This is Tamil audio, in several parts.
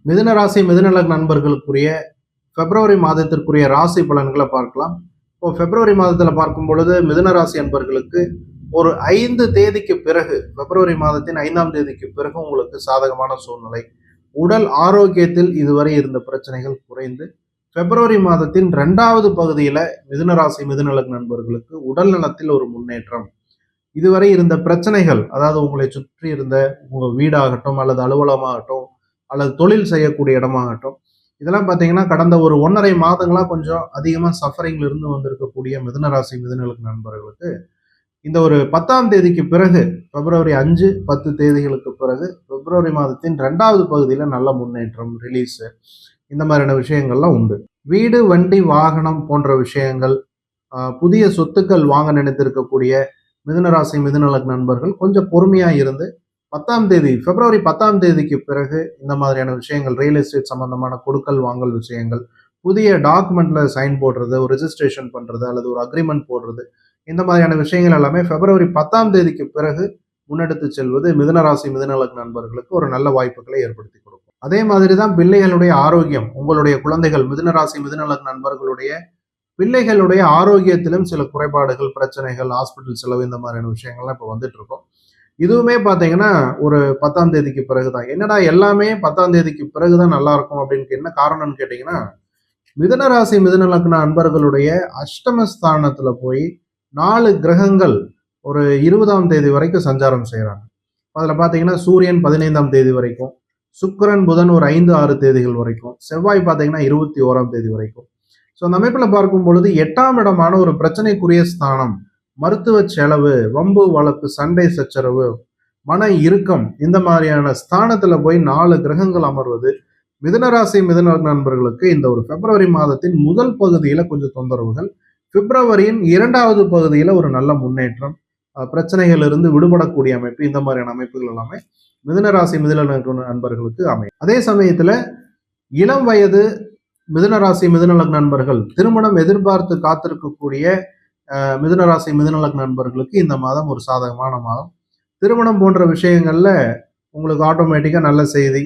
மிதுன ராசி மிதுன லக்ன நண்பர்களுக்குரிய பிப்ரவரி மாதத்திற்குரிய ராசி பலன்களை பார்க்கலாம். இப்போ பிப்ரவரி மாதத்துல பார்க்கும் பொழுது மிதுன ராசி அன்பர்களுக்கு ஒரு 5 தேதிக்கு பிறகு, பிப்ரவரி மாதத்தின் 5ஆம் தேதிக்கு பிறகு உங்களுக்கு சாதகமான சூழ்நிலை. உடல் ஆரோக்கியத்தில் இதுவரை இருந்த பிரச்சனைகள் குறைந்து பிப்ரவரி மாதத்தின் 2வது பகுதியில மிதுன ராசி மிதுன லக்ன நண்பர்களுக்கு உடல் நலத்தில் ஒரு முன்னேற்றம். இதுவரை இருந்த பிரச்சனைகள், அதாவது உங்களை சுற்றி இருந்த உங்க வீடாகட்டும் அல்லது அலுவலகமாகட்டும் அல்லது தொழில் செய்யக்கூடிய இடமாகட்டும், இதெல்லாம் பார்த்தீங்கன்னா கடந்த ஒரு 1.5 மாதங்களா கொஞ்சம் அதிகமாக சஃபரிங்ல இருந்து வந்திருக்கக்கூடிய மிதுன ராசி மிதுன லக்ன நண்பர்களுக்கு இந்த ஒரு 10ஆம் தேதிக்கு பிறகு, பிப்ரவரி 5, 10 தேதிகளுக்கு பிறகு பிப்ரவரி மாதத்தின் 2வது பகுதியில நல்ல முன்னேற்றம், ரிலீஸ் இந்த மாதிரியான விஷயங்கள்லாம் உண்டு. வீடு, வண்டி, வாகனம் போன்ற விஷயங்கள், புதிய சொத்துக்கள் வாங்க நினைத்திருக்கக்கூடிய மிதுன ராசி மிதுன லக்ன நண்பர்கள் கொஞ்சம் பொறுமையா இருந்து 10ஆம் தேதி, பிப்ரவரி 10ஆம் தேதிக்கு பிறகு இந்த மாதிரியான விஷயங்கள், ரியல் எஸ்டேட் சம்பந்தமான கொடுக்கல் வாங்கல் விஷயங்கள், புதிய டாக்குமெண்ட்ல சைன் போடுறது, ஒரு ரெஜிஸ்ட்ரேஷன் பண்றது அல்லது ஒரு அக்ரிமெண்ட் போடுறது, இந்த மாதிரியான விஷயங்கள் எல்லாமே பிப்ரவரி 10ஆம் தேதிக்கு பிறகு முன்னெடுத்து செல்வது மிதுன ராசி மிதுன லக்ன நண்பர்களுக்கு ஒரு நல்ல வாய்ப்புகளை ஏற்படுத்தி கொடுக்கும். அதே மாதிரி தான் பிள்ளைகளுடைய ஆரோக்கியம். உங்களுடைய குழந்தைகள், மிதுன ராசி மிதுன லக்ன நண்பர்களுடைய பிள்ளைகளுடைய ஆரோக்கியத்திலும் சில குறைபாடுகள், பிரச்சனைகள், ஹாஸ்பிட்டல் செலவு இந்த மாதிரியான விஷயங்கள்லாம் இப்போ வந்துட்டு இருக்கோம். இதுவுமே பார்த்தீங்கன்னா ஒரு 10ஆம் தேதிக்கு பிறகுதான். என்னடா எல்லாமே 10ஆம் தேதிக்கு பிறகுதான் நல்லா இருக்கும் அப்படின்னு என்ன காரணம்னு கேட்டீங்கன்னா, மிதுன ராசி மிதுன லக்ன அன்பர்களுடைய அஷ்டமஸ்தானத்துல போய் 4 கிரகங்கள் ஒரு 20ஆம் தேதி வரைக்கும் சஞ்சாரம் செய்யறாங்க. அதுல பாத்தீங்கன்னா சூரியன் 15ஆம் தேதி வரைக்கும், சுக்கிரன் புதன் ஒரு 5, 6 தேதிகள் வரைக்கும், செவ்வாய் பாத்தீங்கன்னா 21ஆம் தேதி வரைக்கும். ஸோ அந்த அமைப்புல பார்க்கும் பொழுது 8ஆம் இடமான ஒரு பிரச்சனைக்குரிய ஸ்தானம், மருத்துவ செலவு, வம்பு வழக்கு, சண்டை சச்சரவு, மன இறுக்கம், இந்த மாதிரியான ஸ்தானத்துல போய் 4 கிரகங்கள் அமர்வது மிதுன ராசி மிதுன நண்பர்களுக்கு இந்த ஒரு பிப்ரவரி மாதத்தின் முதல் பகுதியில கொஞ்சம் தொந்தரவுகள், பிப்ரவரியின் 2வது பகுதியில ஒரு நல்ல முன்னேற்றம், பிரச்சனைகள் இருந்து விடுபடக்கூடிய அமைப்பு, இந்த மாதிரியான அமைப்புகள் எல்லாமே மிதுன ராசி மிதுன நண்பர்களுக்கு அமையும். அதே சமயத்துல இளம் வயது மிதுன ராசி மிதுன லக்ன நண்பர்கள், திருமணம் எதிர்பார்த்து காத்திருக்கக்கூடிய மிதுன ராசி மிதுன லக்ன நண்பர்களுக்கு இந்த மாதம் ஒரு சாதகமான மாதம். திருமணம் போன்ற விஷயங்கள்ல உங்களுக்கு ஆட்டோமேட்டிக்கா நல்ல செய்தி,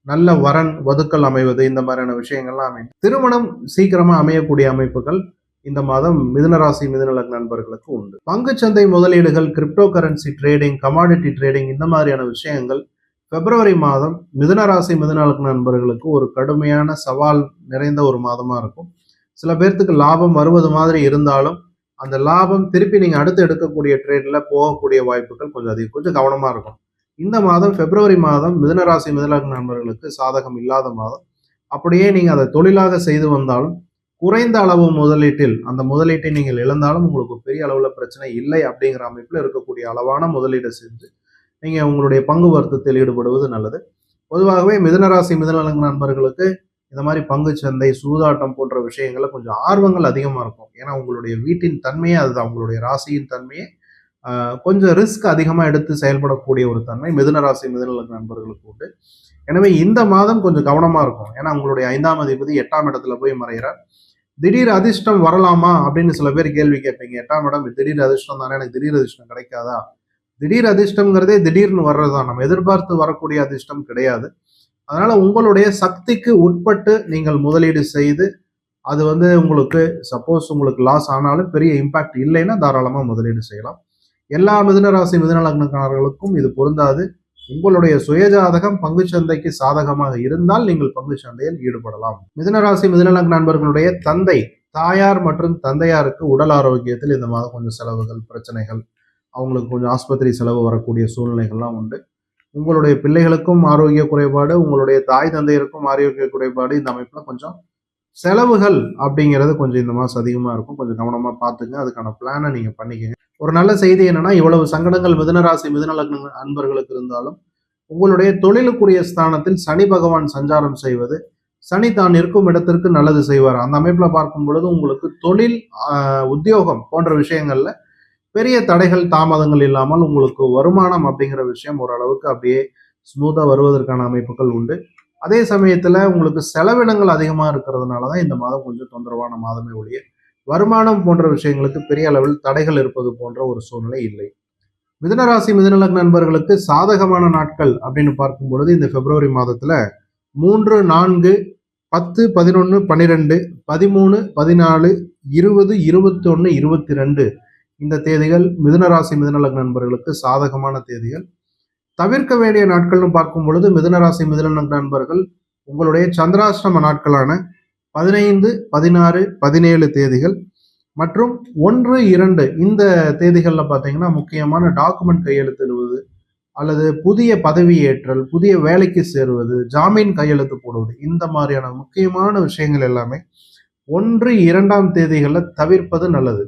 நல்ல வரன் வதுக்கள் அமைவது, இந்த மாதிரியான விஷயங்கள்லாம் அமையும். திருமணம் சீக்கிரமா அமையக்கூடிய அமைப்புகள் இந்த மாதம் மிதுன ராசி மிதுன லக்ன நண்பர்களுக்கு உண்டு. பங்குச்சந்தை முதலீடுகள், crypto currency trading, commodity trading, இந்த மாதிரியான விஷயங்கள் பிப்ரவரி மாதம் மிதுன ராசி மிதுன லக்ன நண்பர்களுக்கு ஒரு கடுமையான சவால் நிறைந்த ஒரு மாதமா இருக்கும். சில பேர்த்துக்கு லாபம் வருவது மாதிரி இருந்தாலும் அந்த லாபம் திருப்பி நீங்க அடுத்து எடுக்கக்கூடிய ட்ரேட்ல போகக்கூடிய வாய்ப்புகள் கொஞ்சம் அதிகம். கொஞ்சம் கவனமா இருக்கும். இந்த மாதம் பிப்ரவரி மாதம் மிதுன ராசி மிதுன லக்ன நண்பர்களுக்கு சாதகம் இல்லாத மாதம். அப்படியே நீங்க அதை தொழிலாக செய்து வந்தாலும் குறைந்த அளவு முதலீட்டில் அந்த முதலீட்டை நீங்கள் இழந்தாலும் உங்களுக்கு பெரிய அளவுல பிரச்சனை இல்லை அப்படிங்கிற அமைப்புல இருக்கக்கூடிய அளவான முதலீடு செஞ்சு நீங்க உங்களுடைய பங்கு வர்த்தகத்தில் ஈடுபடுவது நல்லது. பொதுவாகவே மிதுன ராசி மிதுன லக்ன நண்பர்களுக்கு இந்த மாதிரி பங்கு சந்தை, சூதாட்டம் போன்ற விஷயங்கள்ல கொஞ்சம் ஆர்வங்கள் அதிகமா இருக்கும். ஏன்னா உங்களுடைய வீட்டின் தன்மையே அதுதான். உங்களுடைய ராசியின் தன்மையே கொஞ்சம் ரிஸ்க் அதிகமா எடுத்து செயல்படக்கூடிய ஒரு தன்மை மிதுன ராசி மிதுன லக்ன நண்பர்களுக்கு உண்டு. எனவே இந்த மாதம் கொஞ்சம் கவனமா இருக்கும். ஏன்னா உங்களுடைய 5ஆம் அதிபதி 8ஆம் இடத்துல போய் மறைகிறார். திடீர் அதிர்ஷ்டம் வரலாமா அப்படின்னு சில பேர் கேள்வி கேட்பீங்க. 8ஆம் இடம் திடீர் அதிர்ஷ்டம் தானே, எனக்கு திடீர் அதிர்ஷ்டம் கிடைக்காதா? திடீர் அதிர்ஷ்டம்ங்கிறதே திடீர்னு வர்றதுதான். நம்ம எதிர்பார்த்து வரக்கூடிய அதிர்ஷ்டம் கிடையாது. அதனால உங்களுடைய சக்திக்கு உட்பட்டு நீங்கள் முதலீடு செய்து அது உங்களுக்கு சப்போஸ் உங்களுக்கு லாஸ் ஆனாலும் பெரிய இம்பாக்ட் இல்லைன்னா தாராளமா முதலீடு செய்யலாம். எல்லா மிதுன ராசி மிதுன லக்னக்காரர்களுக்கும் இது பொருந்தாது. உங்களுடைய சுயஜாதகம் பங்கு சந்தைக்கு சாதகமாக இருந்தால் நீங்கள் பங்கு சந்தையில் ஈடுபடலாம். மிதுன ராசி மிதுன லக்ன நண்பர்களுடைய தந்தை, தாயார் மற்றும் தந்தையாருக்கு உடல் ஆரோக்கியத்தில் இந்த மாதம் கொஞ்சம் செலவுகள், பிரச்சனைகள், அவங்களுக்கு கொஞ்சம் ஆஸ்பத்திரி செலவு வரக்கூடிய சூழ்நிலைகள்லாம் உண்டு. உங்களுடைய பிள்ளைகளுக்கும் ஆரோக்கிய குறைபாடு, உங்களுடைய தாய் தந்தையருக்கும் ஆரோக்கிய குறைபாடு, இந்த அமைப்புல கொஞ்சம் செலவுகள் அப்படிங்கிறது கொஞ்சம் இந்த மாதம் அதிகமாக இருக்கும். கொஞ்சம் கவனமாக பார்த்துங்க. அதுக்கான பிளானை நீங்கள் பண்ணிக்கங்க. ஒரு நல்ல செய்தி என்னன்னா, இவ்வளவு சங்கடங்கள் மிதுன ராசி மிதுன லக்ன அன்பர்களுக்கு இருந்தாலும் உங்களுடைய தொழிலுக்குரிய ஸ்தானத்தில் சனி பகவான் சஞ்சாரம் செய்வது, சனி தான் இருக்கும் இடத்திற்கு நல்லது செய்வார். அந்த அமைப்புல பார்க்கும் பொழுது உங்களுக்கு தொழில், உத்தியோகம் போன்ற விஷயங்கள்ல பெரிய தடைகள், தாமதங்கள் இல்லாமல் உங்களுக்கு வருமானம் அப்படிங்கிற விஷயம் ஓரளவுக்கு அப்படியே ஸ்மூத்தா வருவதற்கான அமைப்புகள் உண்டு. அதே சமயத்துல உங்களுக்கு செலவினங்கள் அதிகமா இருக்கிறதுனாலதான் இந்த மாதம் கொஞ்சம் தொந்தரவான மாதமே ஒழிய வருமானம் போன்ற விஷயங்களுக்கு பெரிய அளவில் தடைகள் இருப்பது போன்ற ஒரு சூழ்நிலை இல்லை. மிதுன ராசி மிதுன லக்ன நண்பர்களுக்கு சாதகமான நாட்கள் அப்படின்னு பார்க்கும் பொழுது இந்த பிப்ரவரி மாதத்துல 3, 4, 10, 11, 12, 13, 14, 20, 21, 22 இந்த தேதிகள் மிதுன ராசி மிதுன லக்ன நண்பர்களுக்கு சாதகமான தேதிகள். தவிர்க்க வேண்டிய நாட்கள்னு பார்க்கும் பொழுது மிதுன ராசி மிதுன லக்ன நண்பர்கள் உங்களுடைய சந்திராஷ்டம நாட்களான 15, 16, 17 தேதிகள் மற்றும் 1, 2 இந்த தேதிகளில் பார்த்தீங்கன்னா முக்கியமான டாக்குமெண்ட் கையெழுத்திடுவது அல்லது புதிய பதவி ஏற்றல், புதிய வேலைக்கு சேருவது, ஜாமீன் கையெழுத்து போடுவது இந்த மாதிரியான முக்கியமான விஷயங்கள் எல்லாமே 1, 2ஆம் தேதிகளில் தவிர்ப்பது நல்லது.